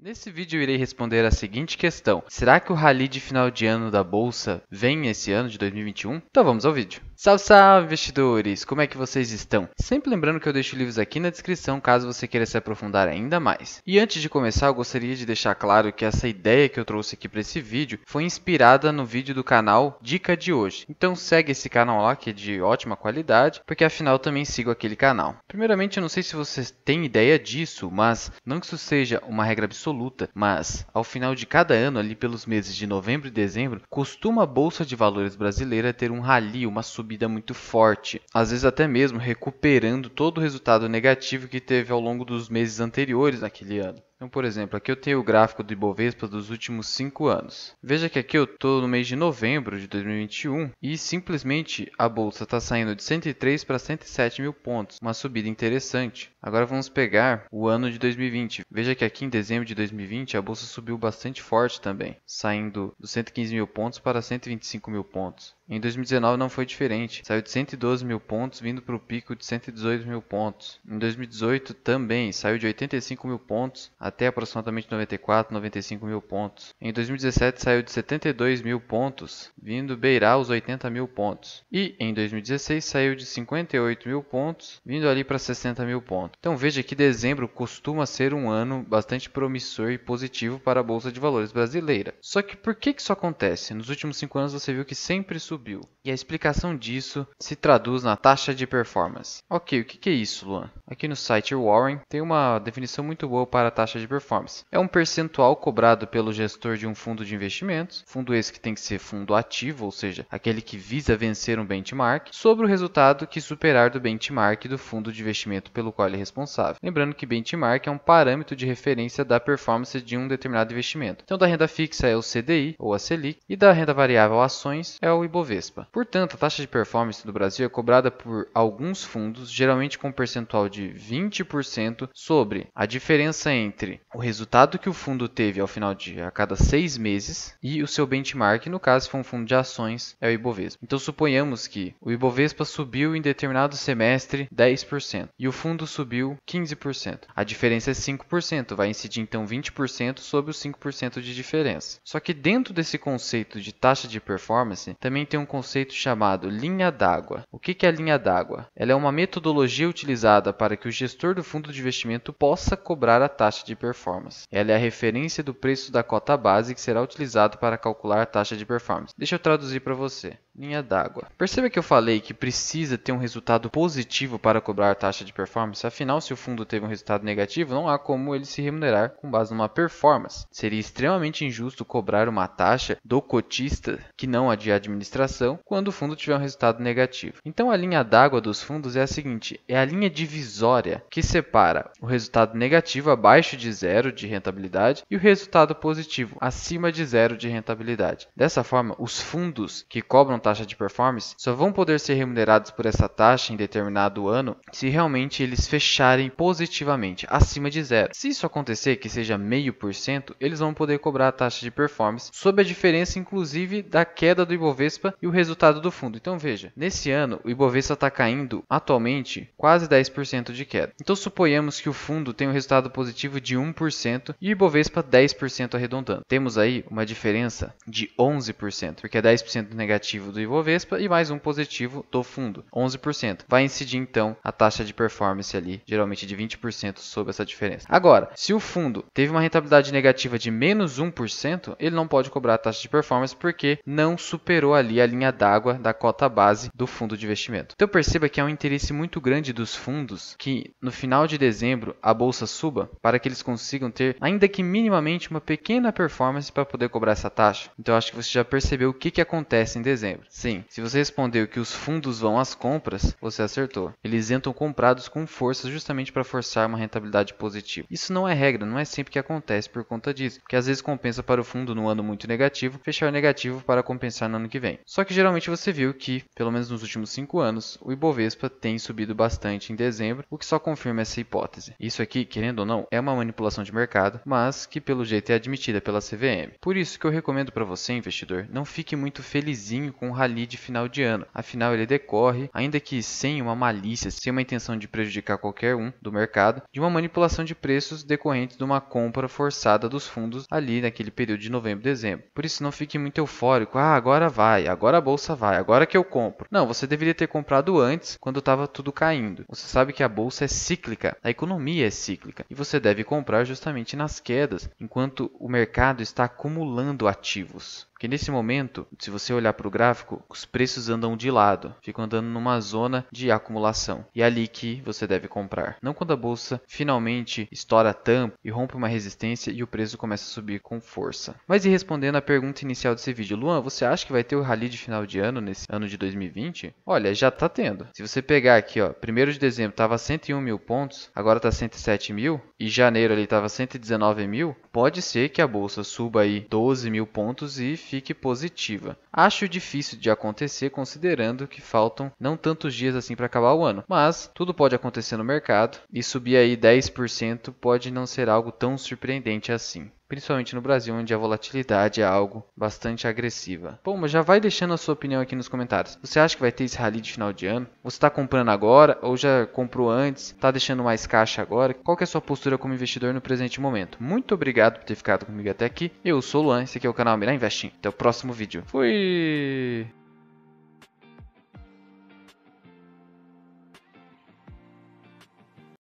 Nesse vídeo eu irei responder a seguinte questão: será que o rally de final de ano da Bolsa vem esse ano de 2021? Então vamos ao vídeo. Salve, salve, investidores! Como é que vocês estão? Sempre lembrando que eu deixo livros aqui na descrição caso você queira se aprofundar ainda mais. E antes de começar, eu gostaria de deixar claro que essa ideia que eu trouxe aqui para esse vídeo foi inspirada no vídeo do canal Dica de Hoje. Então segue esse canal lá que é de ótima qualidade, porque afinal eu também sigo aquele canal. Primeiramente, eu não sei se vocês têm ideia disso, mas não que isso seja uma regra absoluta, mas ao final de cada ano, ali pelos meses de novembro e dezembro, costuma a Bolsa de Valores brasileira ter um rally, uma subida muito forte, às vezes até mesmo recuperando todo o resultado negativo que teve ao longo dos meses anteriores naquele ano. Então, por exemplo, aqui eu tenho o gráfico do Ibovespa dos últimos 5 anos. Veja que aqui eu estou no mês de novembro de 2021 e simplesmente a bolsa está saindo de 103 para 107 mil pontos, uma subida interessante. Agora vamos pegar o ano de 2020. Veja que aqui em dezembro de 2020 a bolsa subiu bastante forte também, saindo dos 115 mil pontos para 125 mil pontos. Em 2019 não foi diferente, saiu de 112 mil pontos vindo para o pico de 118 mil pontos. Em 2018 também saiu de 85 mil pontos até aproximadamente 94, 95 mil pontos. Em 2017 saiu de 72 mil pontos, vindo beirar os 80 mil pontos. E em 2016 saiu de 58 mil pontos, vindo ali para 60 mil pontos. Então veja que dezembro costuma ser um ano bastante promissor e positivo para a Bolsa de Valores brasileira. Só que por que isso acontece? Nos últimos 5 anos você viu que sempre subiu. E a explicação disso se traduz na taxa de performance. Ok, o que é isso, Luan? Aqui no site Warren tem uma definição muito boa para a taxa de performance. É um percentual cobrado pelo gestor de um fundo de investimentos, fundo esse que tem que ser fundo ativo, ou seja, aquele que visa vencer um benchmark, sobre o resultado que superar do benchmark do fundo de investimento pelo qual ele é responsável. Lembrando que benchmark é um parâmetro de referência da performance de um determinado investimento. Então, da renda fixa é o CDI, ou a Selic, e da renda variável ações é o Ibovespa. Portanto, a taxa de performance do Brasil é cobrada por alguns fundos, geralmente com um percentual de 20% sobre a diferença entre o resultado que o fundo teve ao final de a cada 6 meses e o seu benchmark, no caso, se for um fundo de ações, é o Ibovespa. Então, suponhamos que o Ibovespa subiu em determinado semestre 10% e o fundo subiu 15%. A diferença é 5%, vai incidir então 20% sobre os 5% de diferença. Só que dentro desse conceito de taxa de performance, também tem um conceito chamado linha d'água. O que é a linha d'água? Ela é uma metodologia utilizada para que o gestor do fundo de investimento possa cobrar a taxa de performance. Ela é a referência do preço da cota base que será utilizado para calcular a taxa de performance. Deixa eu traduzir para você. Linha d'água. Perceba que eu falei que precisa ter um resultado positivo para cobrar a taxa de performance. Afinal, se o fundo teve um resultado negativo, não há como ele se remunerar com base numa performance. Seria extremamente injusto cobrar uma taxa do cotista que não a de administração quando o fundo tiver um resultado negativo. Então, a linha d'água dos fundos é a seguinte: é a linha divisória que separa o resultado negativo abaixo de zero de rentabilidade e o resultado positivo acima de zero de rentabilidade. Dessa forma, os fundos que cobram taxa de performance só vão poder ser remunerados por essa taxa em determinado ano se realmente eles fecharem positivamente, acima de zero. Se isso acontecer, que seja 0,5%, eles vão poder cobrar a taxa de performance sob a diferença, inclusive, da queda do Ibovespa e o resultado do fundo. Então veja, nesse ano o Ibovespa está caindo atualmente quase 10% de queda. Então suponhamos que o fundo tem um resultado positivo de 1% e o Ibovespa 10% arredondando. Temos aí uma diferença de 11%, porque é 10% negativo do Ibovespa e mais um positivo do fundo, 11%. Vai incidir então a taxa de performance ali, geralmente de 20% sobre essa diferença. Agora, se o fundo teve uma rentabilidade negativa de menos 1%, ele não pode cobrar a taxa de performance porque não superou ali a linha d'água da cota base do fundo de investimento. Então perceba que há um interesse muito grande dos fundos que no final de dezembro a bolsa suba para que eles consigam ter, ainda que minimamente, uma pequena performance para poder cobrar essa taxa. Então acho que você já percebeu o que acontece em dezembro. Sim, se você respondeu que os fundos vão às compras, você acertou. Eles entram comprados com força justamente para forçar uma rentabilidade positiva. Isso não é regra, não é sempre que acontece por conta disso, porque às vezes compensa para o fundo no ano muito negativo, fechar negativo para compensar no ano que vem. Só que geralmente você viu que, pelo menos nos últimos 5 anos, o Ibovespa tem subido bastante em dezembro, o que só confirma essa hipótese. Isso aqui, querendo ou não, é uma manipulação de mercado, mas que pelo jeito é admitida pela CVM. Por isso que eu recomendo para você, investidor, não fique muito felizinho com o rally de final de ano. Afinal, ele decorre, ainda que sem uma malícia, sem uma intenção de prejudicar qualquer qualquer um do mercado, de uma manipulação de preços decorrentes de uma compra forçada dos fundos ali naquele período de novembro e dezembro. Por isso não fique muito eufórico, agora vai, agora a bolsa vai, agora que eu compro. Não, você deveria ter comprado antes, quando estava tudo caindo. Você sabe que a bolsa é cíclica, a economia é cíclica, e você deve comprar justamente nas quedas, enquanto o mercado está acumulando ativos. Porque nesse momento, se você olhar para o gráfico, os preços andam de lado, ficam andando numa zona de acumulação. E é ali que você deve comprar. Não quando a bolsa finalmente estoura a tampa e rompe uma resistência e o preço começa a subir com força. Mas e respondendo à pergunta inicial desse vídeo, Luan, você acha que vai ter o rally de final de ano nesse ano de 2020? Olha, já está tendo. Se você pegar aqui, ó, 1º de dezembro estava 101 mil pontos, agora está 107 mil, e janeiro ali estava 119 mil, pode ser que a bolsa suba aí 12 mil pontos e fique positiva. Acho difícil de acontecer considerando que faltam não tantos dias assim para acabar o ano, mas tudo pode acontecer no mercado e subir aí 10% pode não ser algo tão surpreendente assim. Principalmente no Brasil, onde a volatilidade é algo bastante agressiva. Bom, mas já vai deixando a sua opinião aqui nos comentários. Você acha que vai ter esse rally de final de ano? Você está comprando agora ou já comprou antes? Está deixando mais caixa agora? Qual que é a sua postura como investidor no presente momento? Muito obrigado por ter ficado comigo até aqui. Eu sou o Luan, esse aqui é o canal Mirar Investing. Até o próximo vídeo. Fui!